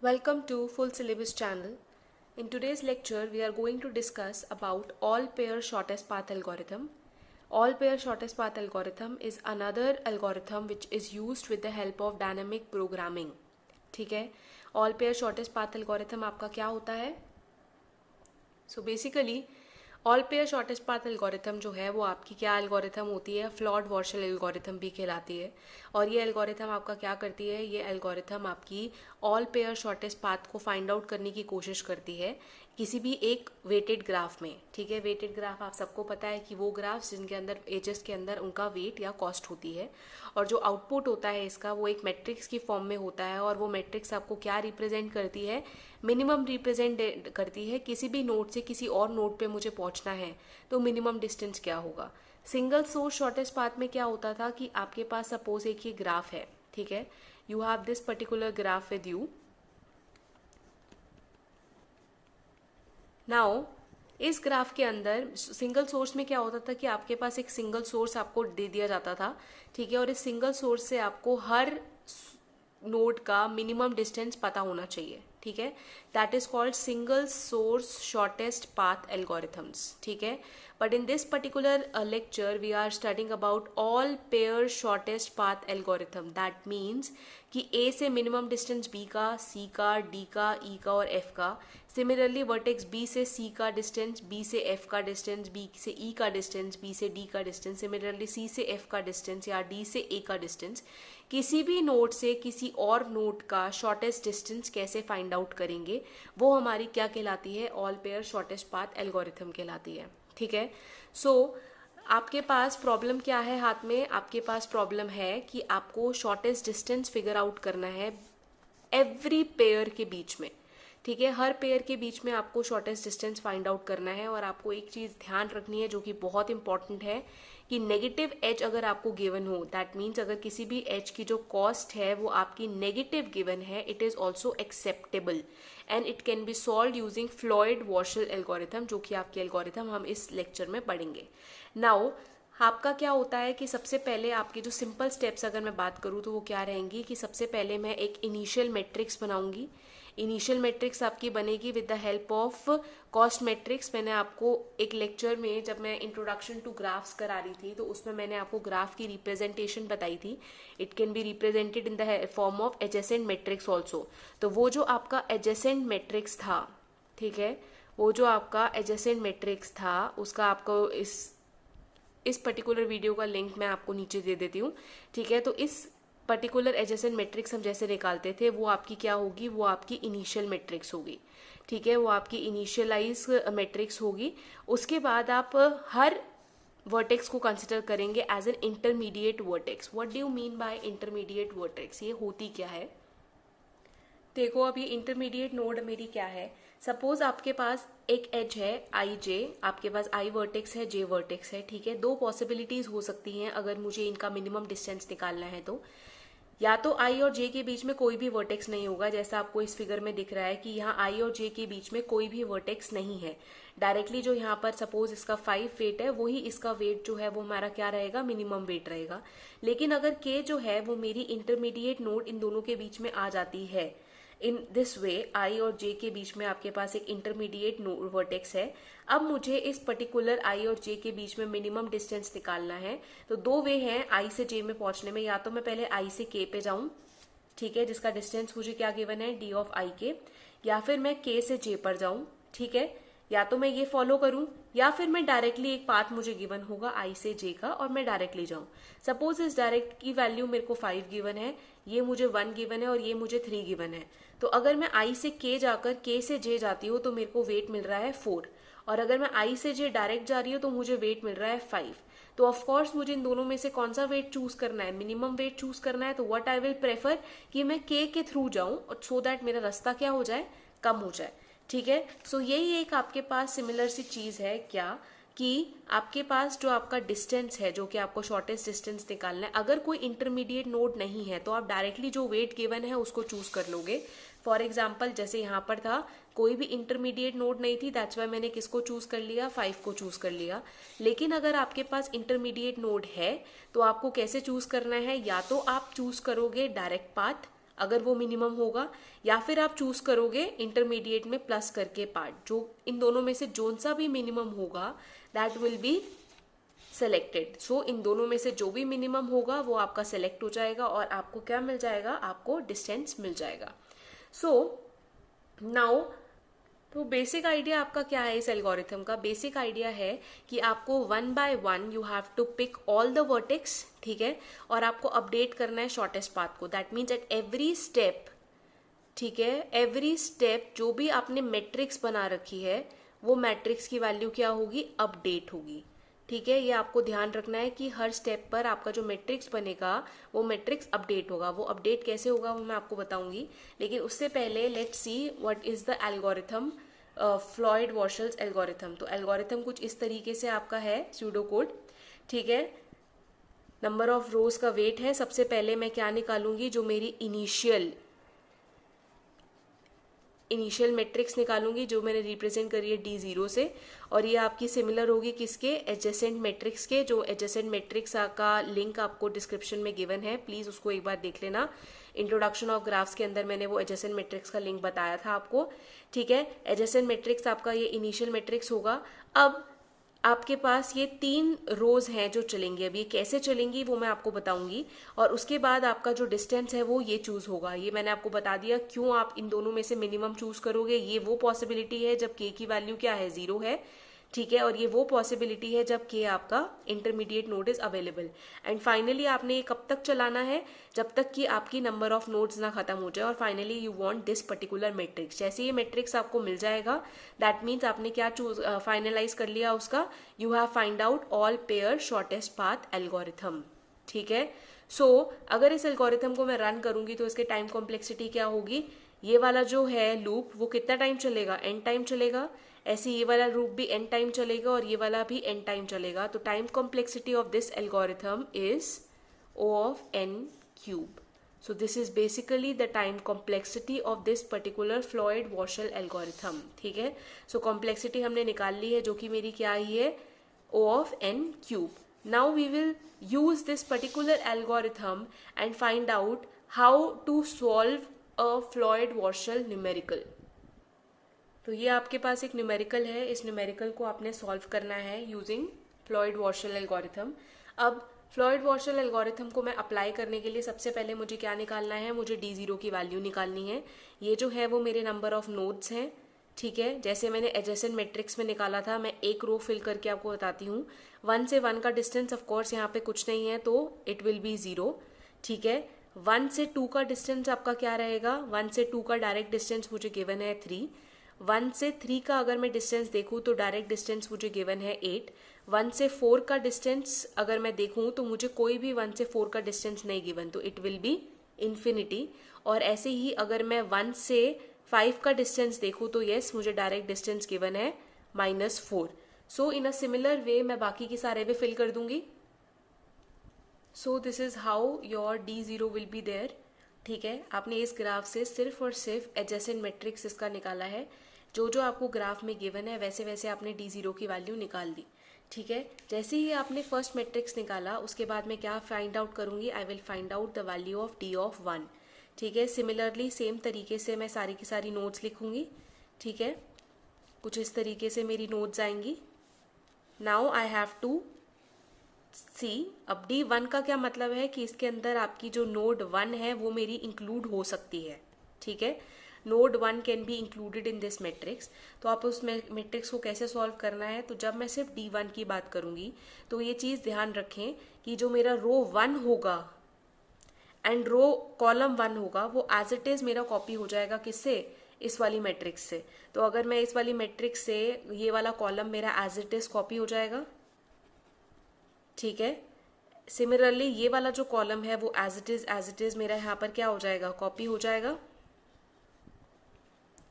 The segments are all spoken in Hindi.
Welcome to Full Syllabus channel. In today's lecture, we are going to discuss about all-pair shortest path algorithm. All-pair shortest path algorithm is another algorithm which is used with the help of dynamic programming. ठीक है, all-pair shortest path algorithm आपका क्या होता है? So basically, all pair shortest path algorithm जो है वो आपकी क्या एल्गोरिथम होती है, फ्लॉड वॉर्शल एल्गोरिथम भी कहलाती है। और ये एल्गोरिथम आपका क्या करती है, ये एल्गोरिथम आपकी ऑल पेयर शॉर्टेस्ट पाथ को फाइंड आउट करने की कोशिश करती है किसी भी एक वेटेड ग्राफ में। ठीक है, वेटेड ग्राफ आप सबको पता है कि वो ग्राफ्स जिनके अंदर एजेस के अंदर उनका वेट या कॉस्ट होती है, और जो आउटपुट होता है इसका वो एक मैट्रिक्स की फॉर्म में होता है। और वो मैट्रिक्स आपको क्या रिप्रेजेंट करती है, मिनिमम रिप्रेजेंट करती है किसी भी नोड से किसी और नोड पे मुझे पहुंचना है तो मिनिमम डिस्टेंस क्या होगा। सिंगल सोर्स शॉर्टेस्ट पाथ में क्या होता था कि आपके पास सपोज एक ही ग्राफ है, ठीक है, you have this particular graph with you. Now इस ग्राफ के अंदर सिंगल सोर्स में क्या होता था कि आपके पास एक सिंगल सोर्स आपको दे दिया जाता था, ठीक है, और इस सिंगल सोर्स से आपको हर नोड का मिनिमम डिस्टेंस पता होना चाहिए। ठीक है, that is called single source shortest path algorithms. ठीक है, but in this particular lecture we are studying about all pair shortest path algorithm. That means कि ए से मिनिमम डिस्टेंस बी का, सी का, डी का, ई का और एफ का। सिमिलरली वर्टेक्स बी से सी का डिस्टेंस, बी से एफ का डिस्टेंस, बी से ई का डिस्टेंस, बी से डी का डिस्टेंस, सिमिलरली सी से एफ का डिस्टेंस या डी से ए का डिस्टेंस। किसी भी नोड से किसी और नोड का शॉर्टेस्ट डिस्टेंस कैसे फाइंड आउट करेंगे, वो हमारी क्या कहलाती है, all pair shortest path algorithm कहलाती है। ठीक है, सो आपके पास प्रॉब्लम क्या है, हाथ में आपके पास प्रॉब्लम है कि आपको शॉर्टेस्ट डिस्टेंस फिगर आउट करना है एवरी पेयर के बीच में। ठीक है, हर पेयर के बीच में आपको शॉर्टेस्ट डिस्टेंस फाइंड आउट करना है। और आपको एक चीज ध्यान रखनी है जो कि बहुत इंपॉर्टेंट है कि नेगेटिव एज अगर आपको गिवन हो, दैट मीन्स अगर किसी भी एज की जो कॉस्ट है वो आपकी नेगेटिव गिवन है, it is also acceptable and it can be solve using Floyd Warshall algorithm, जो कि आपकी एल्गोरिथम हम इस लेक्चर में पढ़ेंगे। नाउ आपका क्या होता है कि सबसे पहले आपके जो सिंपल स्टेप्स अगर मैं बात करूँ तो वो क्या रहेंगी कि सबसे पहले मैं एक इनिशियल मैट्रिक्स बनाऊंगी। इनिशियल मैट्रिक्स आपकी बनेगी with the help of cost matrix. मैंने आपको एक लेक्चर में जब मैं इंट्रोडक्शन टू ग्राफ्स करा रही थी तो उसमें मैंने आपको ग्राफ की रिप्रेजेंटेशन बताई थी। It can be represented in the form of adjacent matrix also. तो वो जो आपका एडजेसेंट मैट्रिक्स था, ठीक है, वो जो आपका एडजेसेंट मैट्रिक्स था उसका आपको इस पर्टिकुलर वीडियो का लिंक मैं आपको नीचे दे देती हूँ। ठीक है, तो इस पर्टिकुलर एडजेसेंट मैट्रिक्स हम जैसे निकालते थे वो आपकी क्या होगी, वो आपकी इनिशियल मैट्रिक्स होगी। ठीक है, वो आपकी इनिशियलाइज मैट्रिक्स होगी। उसके बाद आप हर वर्टेक्स को कंसिडर करेंगे as an intermediate vertex. What do you mean by intermediate vertex, ये होती क्या है। देखो अब ये इंटरमीडिएट नोड मेरी क्या है, सपोज आपके पास एक एज है आई जे, आपके पास आई वर्टेक्स है, जे वर्टेक्स है। ठीक है, दो पॉसिबिलिटीज हो सकती हैं अगर मुझे इनका मिनिमम डिस्टेंस निकालना है तो। या तो आई और जे के बीच में कोई भी वर्टेक्स नहीं होगा, जैसा आपको इस फिगर में दिख रहा है कि यहाँ आई और जे के बीच में कोई भी वर्टेक्स नहीं है। डायरेक्टली जो यहाँ पर सपोज इसका 5 वेट है, वही इसका वेट जो है वो हमारा क्या रहेगा, मिनिमम वेट रहेगा। लेकिन अगर के जो है वो मेरी इंटरमीडिएट नोड इन दोनों के बीच में आ जाती है, इन दिस वे आई और जे के बीच में आपके पास एक इंटरमीडिएट वर्टेक्स है। अब मुझे इस पर्टिकुलर आई और जे के बीच में मिनिमम डिस्टेंस निकालना है। तो दो वे हैं आई से जे में पहुंचने में, या तो मैं पहले आई से के पे जाऊं, ठीक है, जिसका डिस्टेंस मुझे क्या गिवन है, डी ऑफ आई के, या फिर मैं के से जे पर जाऊं। ठीक है, या तो मैं ये फॉलो करूं या फिर मैं डायरेक्टली एक पाथ मुझे गिवन होगा आई से जे का और मैं डायरेक्टली जाऊं। सपोज इस डायरेक्ट की वैल्यू मेरे को 5 गिवन है, ये मुझे 1 गिवन है और ये मुझे 3 गिवन है। तो अगर मैं आई से के जाकर के से जे जाती हूँ तो मेरे को वेट मिल रहा है 4, और अगर मैं आई से जे डायरेक्ट जा रही हूँ तो मुझे वेट मिल रहा है 5। तो ऑफकोर्स मुझे इन दोनों में से कौन सा वेट चूज करना है, मिनिमम वेट चूज करना है। तो व्हाट आई विल प्रेफर कि मैं के थ्रू जाऊं और सो दैट मेरा रास्ता क्या हो जाए, कम हो जाए। ठीक है, सो यही एक आपके पास सिमिलर सी चीज है क्या, कि आपके पास जो आपका डिस्टेंस है, जो कि आपको शॉर्टेस्ट डिस्टेंस निकालना है, अगर कोई इंटरमीडिएट नोड नहीं है तो आप डायरेक्टली जो वेट गिवन है उसको चूज कर लोगे। फॉर एग्जाम्पल जैसे यहाँ पर था कोई भी इंटरमीडिएट नोड नहीं थी, दैट्स वाई मैंने किसको चूज कर लिया, 5 को चूज कर लिया। लेकिन अगर आपके पास इंटरमीडिएट नोड है तो आपको कैसे चूज करना है, या तो आप चूज करोगे डायरेक्ट पाथ अगर वो मिनिमम होगा, या फिर आप चूज करोगे इंटरमीडिएट में प्लस करके पार्ट, जो इन दोनों में से जोन सा भी मिनिमम होगा दैट विल बी सेलेक्टेड। सो इन दोनों में से जो भी मिनिमम होगा वो आपका सेलेक्ट हो जाएगा और आपको क्या मिल जाएगा, आपको डिस्टेंस मिल जाएगा। सो नाउ तो बेसिक आइडिया आपका क्या है इस एल्गोरिथम का? बेसिक आइडिया है कि आपको 1 by 1 you have to pick all the vertex, ठीक है, और आपको अपडेट करना है शॉर्टेस्ट पाथ को। That means at every step, ठीक है, एवरी स्टेप जो भी आपने मैट्रिक्स बना रखी है वो मैट्रिक्स की वैल्यू क्या होगी, अपडेट होगी, ठीक है। ये आपको ध्यान रखना है कि हर स्टेप पर आपका जो मैट्रिक्स बनेगा वो मैट्रिक्स अपडेट होगा। वो अपडेट कैसे होगा वो मैं आपको बताऊंगी, लेकिन उससे पहले let's see what is the algorithm, Floyd Warshall's algorithm. तो एल्गोरिथम कुछ इस तरीके से आपका है, स्यूडो कोड, ठीक है। नंबर ऑफ रोज का वेट है। सबसे पहले मैं क्या निकालूंगी, जो मेरी इनिशियल मैट्रिक्स निकालूंगी जो मैंने रिप्रेजेंट करी है D0 से, और ये आपकी सिमिलर होगी किसके, एडजेसेंट मैट्रिक्स के। जो एडजेसेंट मैट्रिक्स का लिंक आपको डिस्क्रिप्शन में गिवन है, प्लीज उसको एक बार देख लेना। इंट्रोडक्शन ऑफ ग्राफ्स के अंदर मैंने वो एडजेसेंट मैट्रिक्स का लिंक बताया था आपको, ठीक है। एडजेसेंट मैट्रिक्स आपका ये इनिशियल मैट्रिक्स होगा। अब आपके पास ये 3 रोज हैं जो चलेंगी। अब ये कैसे चलेंगी वो मैं आपको बताऊंगी, और उसके बाद आपका जो डिस्टेंस है वो ये चूज होगा। ये मैंने आपको बता दिया क्यों आप इन दोनों में से मिनिमम चूज करोगे। ये वो पॉसिबिलिटी है जब k की वैल्यू क्या है, 0 है, ठीक है, और ये वो पॉसिबिलिटी है जब k आपका intermediate node is available. And finally आपने ये कब तक चलाना है, जब तक कि आपकी नंबर ऑफ नोड्स ना खत्म हो जाए, और finally you want this particular matrix. जैसे ये मैट्रिक्स आपको मिल जाएगा दैट मीन्स आपने क्या चूज फाइनलाइज कर लिया उसका, you have find out all pair shortest path algorithm, ठीक है। सो अगर इस एल्गोरिथम को मैं रन करूंगी तो इसके टाइम कॉम्प्लेक्सिटी क्या होगी, ये वाला जो है लूप वो कितना टाइम चलेगा, n टाइम चलेगा। ऐसे ये वाला लूप भी n टाइम चलेगा और ये वाला भी n टाइम चलेगा। तो time complexity of this algorithm is O of n cube. So this is basically the time complexity of this particular Floyd-Warshall algorithm, ठीक है। So complexity हमने निकाल ली है जो कि मेरी क्या आई है, O of n cube. Now we will use this particular algorithm and find out how to solve a Floyd-Warshall numerical. तो ये आपके पास एक न्यूमेरिकल है, इस न्यूमेरिकल को आपने सॉल्व करना है यूजिंग फ्लॉयड वॉशल एल्गोरिथम। अब फ्लॉयड वॉशल एल्गोरिथम को मैं अप्लाई करने के लिए सबसे पहले मुझे क्या निकालना है, मुझे D0 की वैल्यू निकालनी है। ये जो है वो मेरे नंबर ऑफ नोड्स हैं, ठीक है। जैसे मैंने एडजेसेंट मैट्रिक्स में निकाला था, मैं एक रो फिल करके आपको बताती हूँ। 1 से 1 का डिस्टेंस ऑफकोर्स यहाँ पे कुछ नहीं है तो इट विल बी 0, ठीक है। 1 से 2 का डिस्टेंस आपका क्या रहेगा, 1 से 2 का डायरेक्ट डिस्टेंस मुझे गिवन है 3। 1 से 3 का अगर मैं डिस्टेंस देखूं तो डायरेक्ट डिस्टेंस मुझे गिवन है 8। 1 से 4 का डिस्टेंस अगर मैं देखूं तो मुझे कोई भी 1 से 4 का डिस्टेंस नहीं गिवन, तो इट विल बी इन्फिनिटी। और ऐसे ही अगर मैं 1 से 5 का डिस्टेंस देखूं तो येस मुझे डायरेक्ट डिस्टेंस गिवन है -4। सो इन अ सिमिलर वे मैं बाकी की सारे भी फिल कर दूंगी। So this is how your D0 will be there, ठीक है। आपने इस ग्राफ से सिर्फ और सिर्फ एडजेसेंट मैट्रिक्स इसका निकाला है। जो जो आपको ग्राफ में गिवन है वैसे वैसे आपने D0 की वैल्यू निकाल दी, ठीक है। जैसे ही आपने फर्स्ट मैट्रिक्स निकाला उसके बाद मैं क्या फाइंड आउट करूंगी, I will find out the value of D of 1, ठीक है। सिमिलरली सेम तरीके से मैं सारी की सारी नोट्स लिखूंगी, ठीक है। कुछ इस तरीके से मेरी नोट्स आएंगी। नाउ आई हैव टू सी, अब D1 का क्या मतलब है कि इसके अंदर आपकी जो नोड 1 है वो मेरी इंक्लूड हो सकती है, ठीक है। Node 1 can be included in this matrix. तो आप उस मैट्रिक्स को कैसे सॉल्व करना है, तो जब मैं सिर्फ D1 की बात करूंगी तो ये चीज ध्यान रखें कि जो मेरा रो 1 होगा एंड रो कॉलम 1 होगा वो एज इट इज मेरा कॉपी हो जाएगा किससे, इस वाली मैट्रिक्स से। तो अगर मैं इस वाली मैट्रिक्स से ये वाला कॉलम मेरा एज इट इज कॉपी हो जाएगा, ठीक है। सिमिलरली ये वाला जो कॉलम है वो एज इट इज मेरा यहाँ पर क्या हो जाएगा, कॉपी हो जाएगा,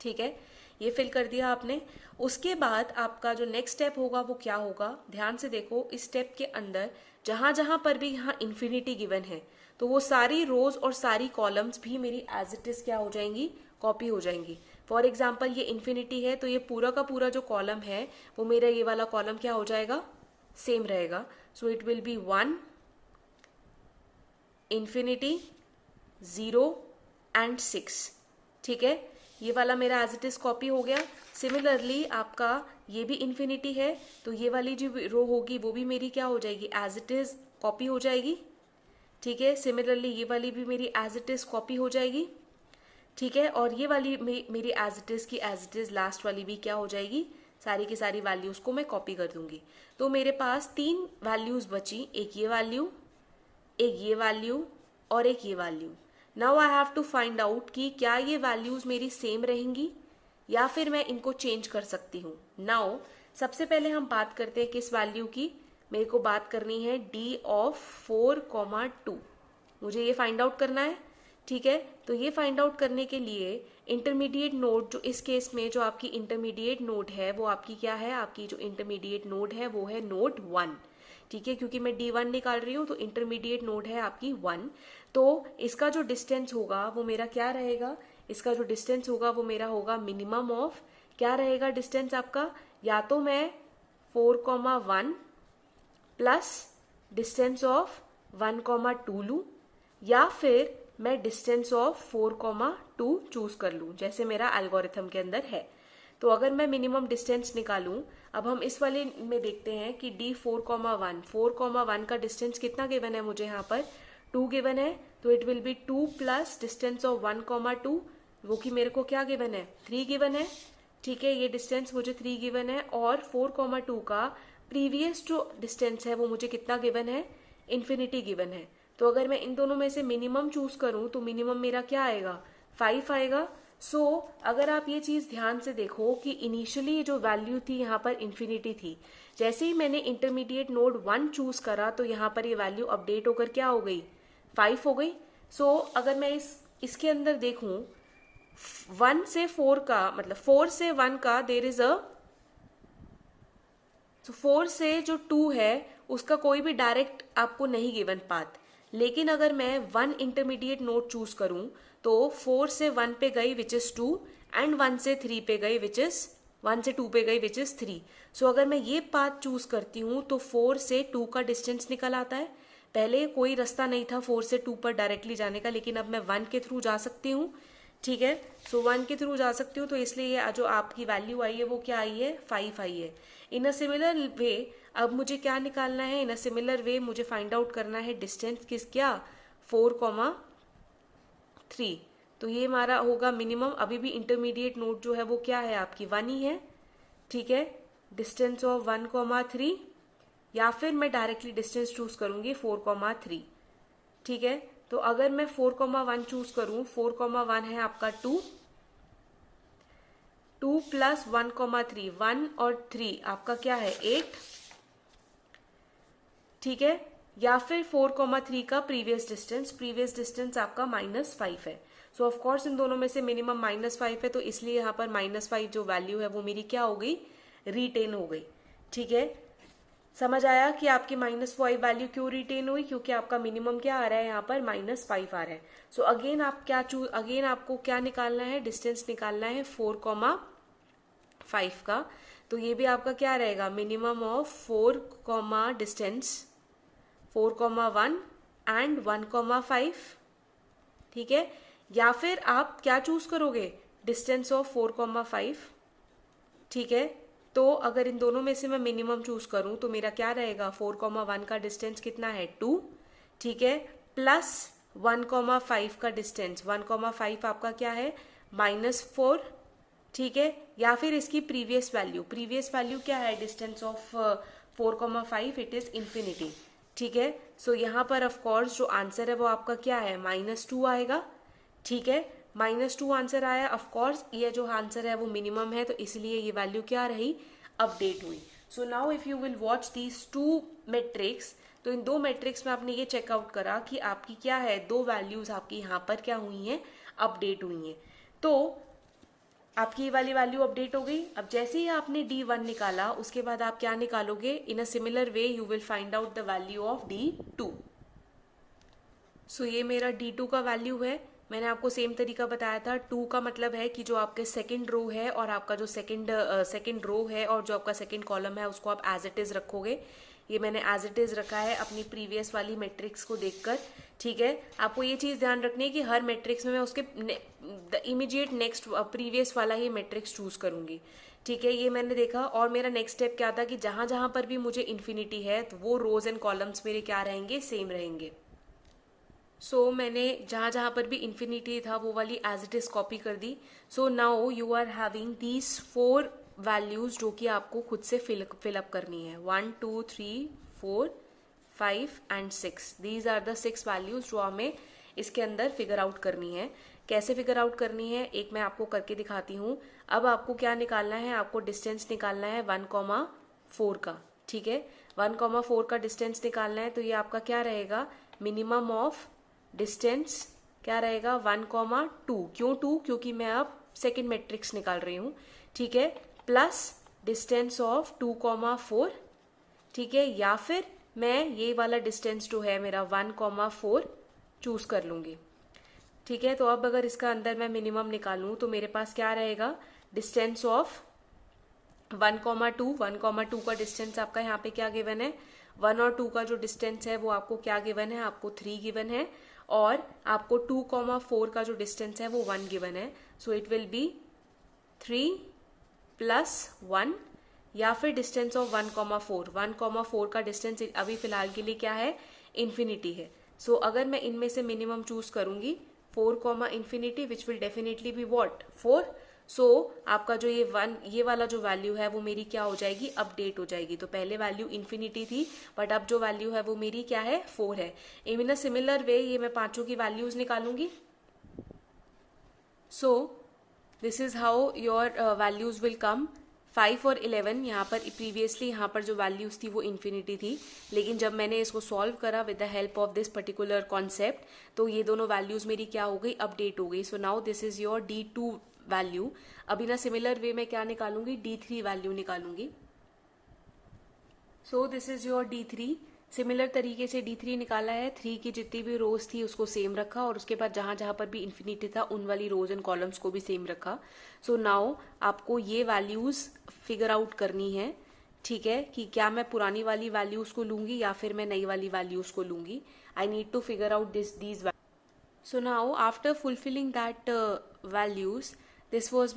ठीक है। ये फिल कर दिया आपने। उसके बाद आपका जो नेक्स्ट स्टेप होगा वो क्या होगा, ध्यान से देखो। इस स्टेप के अंदर जहां जहां पर भी यहाँ इन्फिनिटी गिवन है तो वो सारी रोज और सारी कॉलम्स भी मेरी एज इट इज क्या हो जाएंगी, कॉपी हो जाएंगी। फॉर एग्जाम्पल ये इन्फिनिटी है तो ये पूरा का पूरा जो कॉलम है वो मेरा ये वाला कॉलम क्या हो जाएगा, सेम रहेगा। So it will be 1 infinity 0 and 6। ठीक है, ये वाला मेरा एज इट इज कॉपी हो गया। सिमिलरली आपका ये भी इन्फिनिटी है, तो ये वाली जो रो होगी वो भी मेरी क्या हो जाएगी, एज इट इज कॉपी हो जाएगी। ठीक है, सिमिलरली ये वाली भी मेरी एज इट इज कॉपी हो जाएगी। ठीक है, और ये वाली मेरी एज इट इज की एज इट इज लास्ट वाली भी क्या हो जाएगी, सारी की सारी वैल्यूज को मैं कॉपी कर दूंगी। तो मेरे पास 3 वैल्यूज बची, एक ये वैल्यू, एक ये वैल्यू और एक ये value. Now I have to find out कि क्या ये वैल्यूज मेरी सेम रहेंगी या फिर मैं इनको चेंज कर सकती हूँ। नाउ सबसे पहले हम बात करते हैं किस वैल्यू की, मेरे को बात करनी है d ऑफ 4,2। मुझे ये फाइंड आउट करना है। ठीक है, तो ये फाइंड आउट करने के लिए इंटरमीडिएट नोड, जो इस केस में जो आपकी इंटरमीडिएट नोड है वो आपकी क्या है, आपकी जो इंटरमीडिएट नोड है वो है नोड 1। ठीक है, क्योंकि मैं D1 निकाल रही हूँ तो इंटरमीडिएट नोड है आपकी 1। तो इसका जो डिस्टेंस होगा वो मेरा क्या रहेगा, इसका जो डिस्टेंस होगा वो मेरा होगा मिनिमम ऑफ, क्या रहेगा डिस्टेंस आपका, या तो मैं 4,1 प्लस डिस्टेंस ऑफ 1,2 लूं, या फिर मैं डिस्टेंस ऑफ 4,2 चूज कर लूं, जैसे मेरा एल्गोरिथम के अंदर है। तो अगर मैं मिनिमम डिस्टेंस निकालूं, अब हम इस वाले में देखते हैं कि d 4,1 का डिस्टेंस कितना गिवन है मुझे, यहाँ पर 2 गिवन है, तो it will be 2 plus distance of 1,2, वो कि मेरे को क्या गिवन है, 3 गिवन है। ठीक है, ये डिस्टेंस मुझे 3 गिवन है, और 4,2 का प्रीवियस जो डिस्टेंस है वो मुझे कितना गिवन है, इन्फिनिटी गिवन है। तो अगर मैं इन दोनों में से मिनिमम चूज करूं तो मिनिमम मेरा क्या आएगा, 5 आएगा। सो अगर आप ये चीज ध्यान से देखो कि इनिशियली जो वैल्यू थी यहाँ पर इन्फिनिटी थी, जैसे ही मैंने इंटरमीडिएट नोड 1 चूज करा तो यहाँ पर ये वैल्यू अपडेट होकर क्या हो गई, 5 हो गई। सो अगर मैं इसके अंदर देखूं 1 से 4 का, मतलब 4 से 1 का देर इज अ, 4 से जो 2 है उसका कोई भी डायरेक्ट आपको नहीं गिवन पाथ। लेकिन अगर मैं 1 इंटरमीडिएट नोड चूज करूं तो 4 से 1 पे गई विच इज 2, एंड 1 से 3 पे गई विच इज 1 से 2 पे गई विच इज 3। सो अगर मैं ये पाथ चूज करती हूँ तो 4 से 2 का डिस्टेंस निकल आता है। पहले कोई रास्ता नहीं था 4 से 2 पर डायरेक्टली जाने का, लेकिन अब मैं 1 के थ्रू जा सकती हूँ। ठीक है, सो 1 के थ्रू जा सकती हूँ, तो इसलिए ये जो आपकी वैल्यू आई है वो क्या आई है, 5 आई है। इन अ सिमिलर वे अब मुझे क्या निकालना है, इन अ सिमिलर वे मुझे फाइंड आउट करना है डिस्टेंस किस, क्या 4,3। तो ये हमारा होगा मिनिमम। अभी भी इंटरमीडिएट नोड जो है वो क्या है आपकी 1 ही है। ठीक है, डिस्टेंस ऑफ 1,3, या फिर मैं डायरेक्टली डिस्टेंस चूज करूंगी 4,3। ठीक है, तो अगर मैं 4,1 चूज करूं, 4,1 है आपका 2 प्लस 1,3, 1 और 3 आपका क्या है 8। ठीक है, या फिर 4,3 का प्रीवियस डिस्टेंस आपका -5 है। सो ऑफ कोर्स इन दोनों में से मिनिमम -5 है, तो इसलिए यहाँ पर -5 जो वैल्यू है वो मेरी क्या हो गई, रिटेन हो गई। ठीक है, समझ आया कि आपकी -5 वैल्यू क्यों रिटेन हुई, क्योंकि आपका मिनिमम क्या आ रहा है यहाँ पर -5 आ रहा है। सो अगेन आप क्या अगेन आपको क्या निकालना है, डिस्टेंस निकालना है 4,5 का। तो ये भी आपका क्या रहेगा, मिनिमम ऑफ 4, डिस्टेंस 4,1 एंड 1,5। ठीक है, या फिर आप क्या चूज करोगे, डिस्टेंस ऑफ 4,5। ठीक है, तो अगर इन दोनों में से मैं मिनिमम चूज करूं तो मेरा क्या रहेगा, 4,1 का डिस्टेंस कितना है 2। ठीक है, प्लस 1,5 का डिस्टेंस, 1,5 आपका क्या है -4। ठीक है, या फिर इसकी प्रीवियस वैल्यू क्या है, distance of 4,5 it is infinity. ठीक है, सो यहाँ पर ऑफ कोर्स जो आंसर है वो आपका क्या है, -2 आएगा। ठीक है, -2 आंसर आया। ऑफ कोर्स ये जो आंसर है वो मिनिमम है, तो इसलिए ये वैल्यू क्या रही, अपडेट हुई। So now if you will watch these 2 matrix, तो इन 2 मैट्रिक्स में आपने ये चेकआउट करा कि आपकी क्या है, 2 वैल्यूज आपकी यहाँ पर क्या हुई हैं, अपडेट हुई हैं। तो आपकी ये वाली वैल्यू अपडेट हो गई। अब जैसे ही आपने D1 निकाला उसके बाद आप क्या निकालोगे, in a similar way you will find out the value of D2। So ये मेरा D2 का वैल्यू है। मैंने आपको सेम तरीका बताया था। 2 का मतलब है कि जो आपके सेकंड रो है और आपका जो सेकंड रो है और जो आपका सेकंड कॉलम है उसको आप एज इट इज रखोगे। ये मैंने एज इट इज रखा है अपनी प्रीवियस वाली मैट्रिक्स को देखकर, ठीक है। आपको ये चीज ध्यान रखनी है कि हर मैट्रिक्स में मैं उसके इमीडिएट नेक्स्ट प्रीवियस वाला ही मैट्रिक्स चूज करूंगी, ठीक है। ये मैंने देखा, और मेरा नेक्स्ट स्टेप क्या था कि जहां जहां पर भी मुझे इन्फिनिटी है तो वो रोज एंड कॉलम्स मेरे क्या रहेंगे, सेम रहेंगे। सो मैंने जहां जहां पर भी इन्फिनिटी था वो वाली एज इट इज कॉपी कर दी। So now you are having these 4 values जो कि आपको खुद से फिलअप करनी है। 1 2 3 4 5 and 6, these are the 6 values जो हमें इसके अंदर फिगर आउट करनी है। कैसे फिगर आउट करनी है एक मैं आपको करके दिखाती हूँ। अब आपको क्या निकालना है, आपको डिस्टेंस निकालना है 1,4 का, ठीक है। 1,4 का डिस्टेंस निकालना है, तो ये आपका क्या रहेगा, मिनिमम ऑफ डिस्टेंस क्या रहेगा 1,2। क्यों 2? क्योंकि मैं अब सेकेंड मैट्रिक्स निकाल रही हूं, ठीक है, प्लस डिस्टेंस ऑफ 2,4, ठीक है, या फिर मैं ये वाला डिस्टेंस जो है मेरा 1,4 चूज कर लूंगी, ठीक है। तो अब अगर इसका अंदर मैं मिनिमम निकालूं तो मेरे पास क्या रहेगा, डिस्टेंस ऑफ 1,2। 1,2 का डिस्टेंस आपका यहाँ पे क्या गिवन है, 1 और 2 का जो डिस्टेंस है वो आपको क्या गिवन है, आपको 3 गिवन है, और आपको 2,4 का जो डिस्टेंस है वो 1 गिवन है। सो इट विल बी 3 + 1, या फिर डिस्टेंस ऑफ 1,4। 1,4 का डिस्टेंस अभी फिलहाल के लिए क्या है, इन्फिनिटी है। सो अगर मैं इनमें से मिनिमम चूज करूंगी 4, infinity, which will definitely be what, 4। सो आपका जो ये वाला जो वैल्यू है वो मेरी क्या हो जाएगी, अपडेट हो जाएगी। तो पहले वैल्यू इन्फिनिटी थी, बट अब जो वैल्यू है वो मेरी क्या है, 4 है। इन अ सिमिलर वे ये मैं पांचों की वैल्यूज निकालूंगी। So this is how your values will come. 5 और 11 यहाँ पर प्रीवियसली यहाँ पर जो वैल्यूज थी वो इन्फिनिटी थी, लेकिन जब मैंने इसको सॉल्व करा with the help of this particular concept तो ये दोनों वैल्यूज मेरी क्या हो गई, अपडेट हो गई। So now this is your D2 value. अब इन अ सिमिलर वे मैं क्या निकालूंगी, D3 वैल्यू निकालूंगी। So this is your D3। Similar तरीके से D3 निकाला है, 3 की जितनी भी रोज थी उसको सेम रखा, और उसके बाद जहां जहां पर भी इन्फिनिटी था उन वाली रोज एंड कॉलम्स को भी सेम रखा। सो नाउ आपको ये वैल्यूज फिगर आउट करनी है, ठीक है, कि क्या मैं पुरानी वाली वैल्यूज को लूंगी या फिर मैं नई वाली वैल्यूज को लूंगी। I need to figure out these. So now after fulfilling that values, this is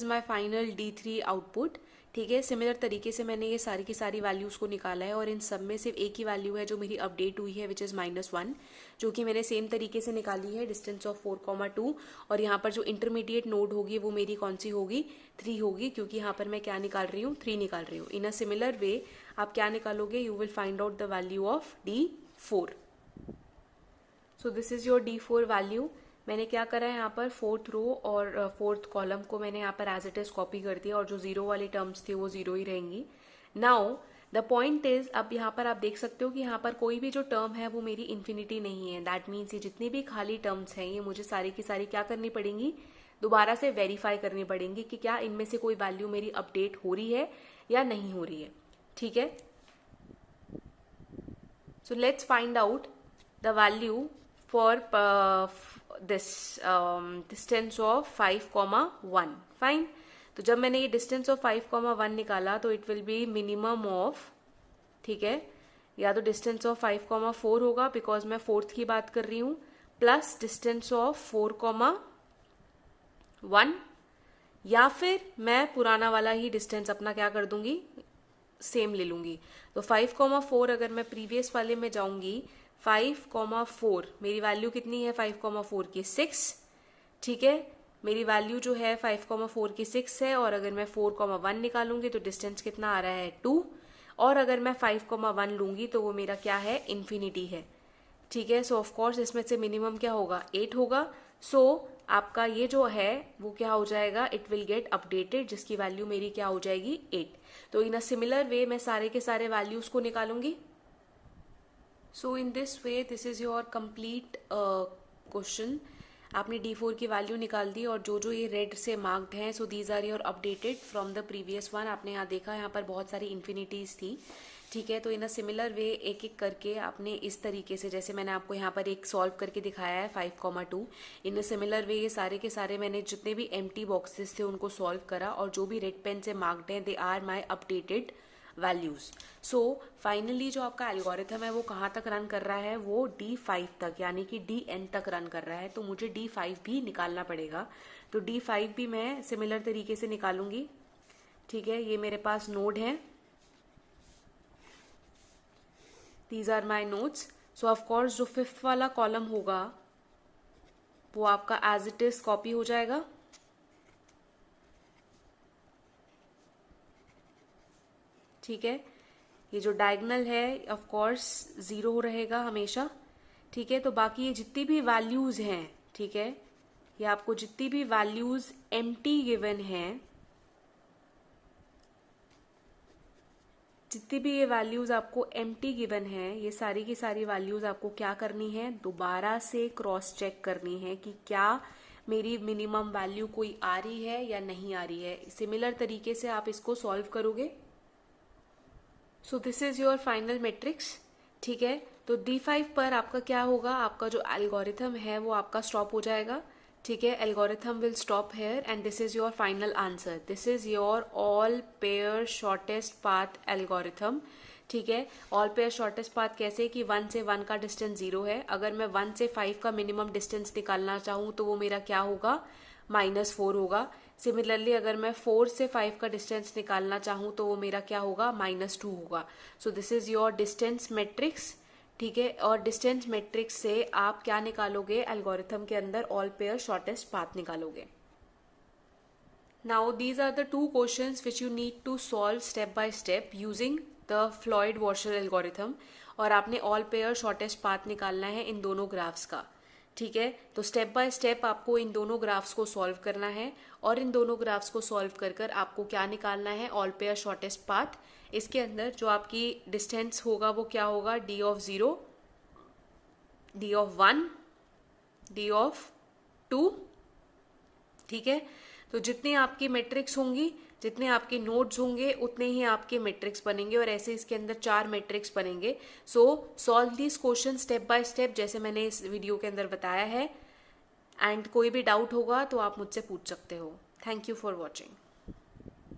my final D3 output, ठीक है। सिमिलर तरीके से मैंने ये सारी की सारी वैल्यूज को निकाला है, और इन सब में सिर्फ एक ही वैल्यू है जो मेरी अपडेट हुई है, विच इज -1, जो कि मैंने सेम तरीके से निकाली है, डिस्टेंस ऑफ 4,2। और यहाँ पर जो इंटरमीडिएट नोड होगी वो मेरी कौन सी होगी, 3 होगी, क्योंकि यहाँ पर मैं क्या निकाल रही हूँ, 3 निकाल रही हूँ। इन अ सिमिलर वे आप क्या निकालोगे, you will find out the value of D4। So this is your D4 value. मैंने क्या करा है यहाँ पर, 4th रो और 4th कॉलम को मैंने यहाँ पर एज इट इज कॉपी कर दिया, और जो 0 वाली टर्म्स थी वो 0 ही रहेंगी। नाउ द पॉइंट इज, अब यहाँ पर आप देख सकते हो कि यहाँ पर कोई भी जो टर्म है वो मेरी इन्फिनिटी नहीं है। दैट मीन्स ये जितनी भी खाली टर्म्स हैं ये मुझे सारी की सारी क्या करनी पड़ेंगी, दोबारा से वेरीफाई करनी पड़ेंगी कि क्या इनमें से कोई वैल्यू मेरी अपडेट हो रही है या नहीं हो रही है, ठीक है। So let's find out the value for this distance of 5,1। Fine. तो जब मैंने ये डिस्टेंस ऑफ 5,1 निकाला तो it will be minimum of, ठीक है, या तो डिस्टेंस ऑफ 5,4 होगा बिकॉज मैं 4th की बात कर रही हूं, प्लस डिस्टेंस ऑफ 4,1, या फिर मैं पुराना वाला ही डिस्टेंस अपना क्या कर दूंगी, सेम ले लूंगी। तो 5,4 अगर मैं प्रीवियस वाले में जाऊंगी, 5,4 मेरी वैल्यू कितनी है 5,4 की 6, ठीक है। मेरी वैल्यू जो है 5,4 की 6 है, और अगर मैं 4,1 निकालूंगी तो डिस्टेंस कितना आ रहा है 2, और अगर मैं 5,1 लूंगी तो वो मेरा क्या है, इन्फिनिटी है, ठीक है। सो ऑफ कोर्स इसमें से मिनिमम क्या होगा, 8 होगा। सो आपका ये जो है वो क्या हो जाएगा, इट विल गेट अपडेटेड, जिसकी वैल्यू मेरी क्या हो जाएगी, 8। तो इन अ सिमिलर वे मैं सारे के सारे वैल्यूज को निकालूंगी। So in this way this is your complete question. आपने D4 की वैल्यू निकाल दी, और जो जो ये रेड से मार्क्ड हैं, so these are your updated from the previous one. आपने यहाँ देखा यहाँ पर बहुत सारी इन्फिनिटीज थी, ठीक है। तो इन अ सिमिलर वे एक एक करके आपने इस तरीके से, जैसे मैंने आपको यहाँ पर एक सॉल्व करके दिखाया है 5,2, इन अ सिमिलर वे ये सारे के सारे मैंने जितने भी एम्प्टी बॉक्सेस थे उनको सॉल्व करा, और जो भी रेड पेन से मार्क्ड हैं they are my updated values. So finally जो आपका एल्गोरिथम है वो कहाँ तक रन कर रहा है, वो D5 तक यानी कि DN तक रन कर रहा है। तो मुझे D5 भी निकालना पड़ेगा। तो D5 भी मैं सिमिलर तरीके से निकालूंगी। ठीक है, ये मेरे पास नोड है, these are my nodes. So of course जो 5th वाला कॉलम होगा वो आपका एज इट इज कॉपी हो जाएगा। ठीक है, ये जो डायगोनल है ऑफ कोर्स 0 रहेगा हमेशा। ठीक है, तो बाकी ये जितनी भी वैल्यूज हैं, ठीक है, ये आपको जितनी भी वैल्यूज एम्प्टी गिवन है, जितनी भी ये वैल्यूज आपको एम्प्टी गिवन है, ये सारी की सारी वैल्यूज आपको क्या करनी है, दोबारा से क्रॉस चेक करनी है कि क्या मेरी मिनिमम वैल्यू कोई आ रही है या नहीं आ रही है। सिमिलर तरीके से आप इसको सॉल्व करोगे। सो this is your final matrix. ठीक है, तो D5 पर आपका क्या होगा, आपका जो एल्गोरिथम है वो आपका स्टॉप हो जाएगा। ठीक है, algorithm will stop hair and this is your final answer. This is your all pair shortest path algorithm. ठीक है, ऑल पेयर शॉर्टेस्ट पाथ कैसे कि 1 से 1 का डिस्टेंस 0 है। अगर मैं 1 से 5 का मिनिमम डिस्टेंस निकालना चाहूँ तो वो मेरा क्या होगा, -4 होगा। सिमिलरली अगर मैं 4 से 5 का डिस्टेंस निकालना चाहूँ तो वो मेरा क्या होगा, -2 होगा। सो this is your distance matrix. ठीक है, और डिस्टेंस मैट्रिक्स से आप क्या निकालोगे, एल्गोरिथम के अंदर ऑल पेयर शॉर्टेस्ट पाथ निकालोगे। Now these are the 2 questions which you need to solve step by step using the Floyd Warshall algorithm. और आपने ऑल पेयर शॉर्टेस्ट पाथ निकालना है इन दोनों ग्राफ्स का। ठीक है, तो स्टेप बाय स्टेप आपको इन दोनों ग्राफ्स को सॉल्व करना है और इन दोनों ग्राफ्स को सॉल्व कर कर आपको क्या निकालना है, ऑल पेयर शॉर्टेस्ट पाथ। इसके अंदर जो आपकी डिस्टेंस होगा वो क्या होगा, D(0), D(1), D(2). ठीक है, तो जितनी आपकी मैट्रिक्स होंगी, जितने आपके नोड्स होंगे, उतने ही आपके मैट्रिक्स बनेंगे और ऐसे इसके अंदर 4 मैट्रिक्स बनेंगे। सो solve this question step by step जैसे मैंने इस वीडियो के अंदर बताया है। एंड कोई भी डाउट होगा तो आप मुझसे पूछ सकते हो। Thank you for watching.